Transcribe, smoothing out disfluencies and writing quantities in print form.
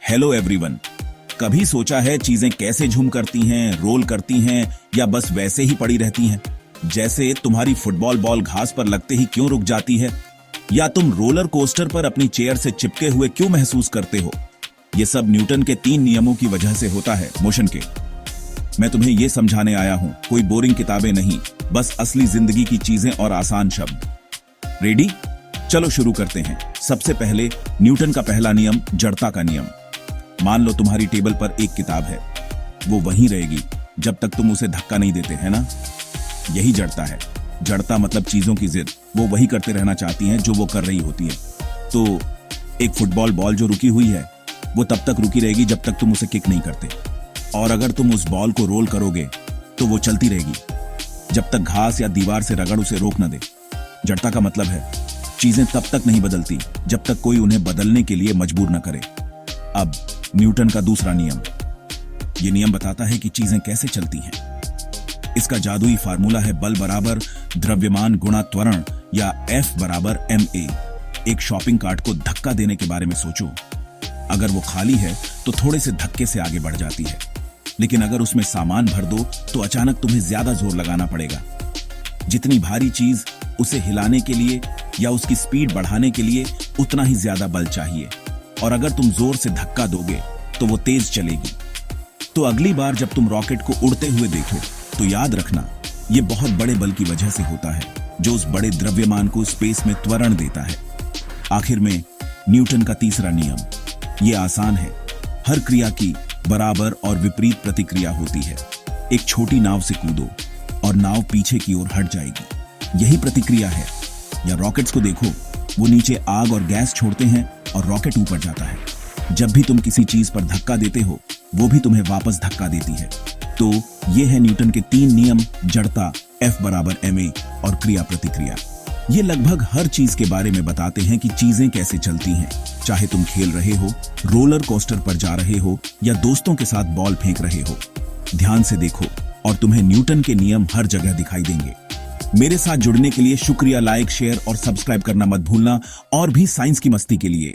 Hello everyone. कभी सोचा है चीजें कैसे झूम करती हैं, रोल करती हैं या बस वैसे ही पड़ी रहती हैं? जैसे तुम्हारी फुटबॉल बॉल घास पर लगते ही क्यों रुक जाती है, या तुम रोलर कोस्टर पर अपनी चेयर से चिपके हुए क्यों महसूस करते हो? ये सब न्यूटन के 3 नियमों की वजह से होता है, मोशन के। मैं तुम्हें ये समझाने आया हूं, कोई बोरिंग किताबें नहीं, बस असली जिंदगी की चीजें और आसान शब्द। रेडी? चलो शुरू करते हैं। सबसे पहले न्यूटन का पहला नियम, जड़ता का नियम। मान लो तुम्हारी टेबल पर एक किताब है, वो वहीं रहेगी जब तक तुम उसे धक्का नहीं देते, है ना? यही जड़ता है। जड़ता मतलब चीजों की जिद, वो वही करते रहना चाहती हैं जो वो कर रही होती है। तो एक फुटबॉल बॉल जो रुकी हुई है, वो तब तक रुकी रहेगी जब तक तुम उसे किक नहीं करते, और अगर तुम उस बॉल को रोल करोगे तो वो चलती रहेगी जब तक घास या दीवार से रगड़ उसे रोक न दे। जड़ता का मतलब है चीजें तब तक नहीं बदलती जब तक कोई उन्हें बदलने के लिए मजबूर न करे। अब न्यूटन का दूसरा नियम। यह नियम बताता है कि चीजें कैसे चलती हैं। इसका जादुई फार्मूला है बल बराबर द्रव्यमान गुणा त्वरण, या F बराबर ma। एक शॉपिंग कार्ट को धक्का देने के बारे में सोचो। अगर वो खाली है तो थोड़े से धक्के से आगे बढ़ जाती है, लेकिन अगर उसमें सामान भर दो तो अचानक तुम्हें ज्यादा जोर लगाना पड़ेगा। जितनी भारी चीज, उसे हिलाने के लिए या उसकी स्पीड बढ़ाने के लिए उतना ही ज्यादा बल चाहिए, और अगर तुम जोर से धक्का दोगे तो वो तेज चलेगी। तो अगली बार जब तुम रॉकेट को उड़ते हुए देखो तो याद रखना, ये बहुत बड़े बल की वजह से होता है जो उस बड़े द्रव्यमान को स्पेस में त्वरण देता है। आखिर में न्यूटन का तीसरा नियम। ये आसान है, हर क्रिया की बराबर और विपरीत प्रतिक्रिया होती है। एक छोटी नाव से कूदो और नाव पीछे की ओर हट जाएगी, यही प्रतिक्रिया है। या रॉकेट्स को देखो, वो नीचे आग और गैस छोड़ते हैं और रॉकेट ऊपर जाता है। जब भी तुम किसी चीज पर धक्का देते हो, वो भी तुम्हें वापस धक्का देती है। तो ये है न्यूटन के 3 नियम, जड़ता, F बराबर ma और क्रिया प्रतिक्रिया। ये लगभग हर चीज के बारे में बताते हैं कि चीजें कैसे चलती हैं। चाहे तुम खेल रहे हो, रोलर कोस्टर पर जा रहे हो या दोस्तों के साथ बॉल फेंक रहे हो, ध्यान से देखो और तुम्हें न्यूटन के नियम हर जगह दिखाई देंगे। मेरे साथ जुड़ने के लिए शुक्रिया। लाइक, शेयर और सब्सक्राइब करना मत भूलना, और भी साइंस की मस्ती के लिए।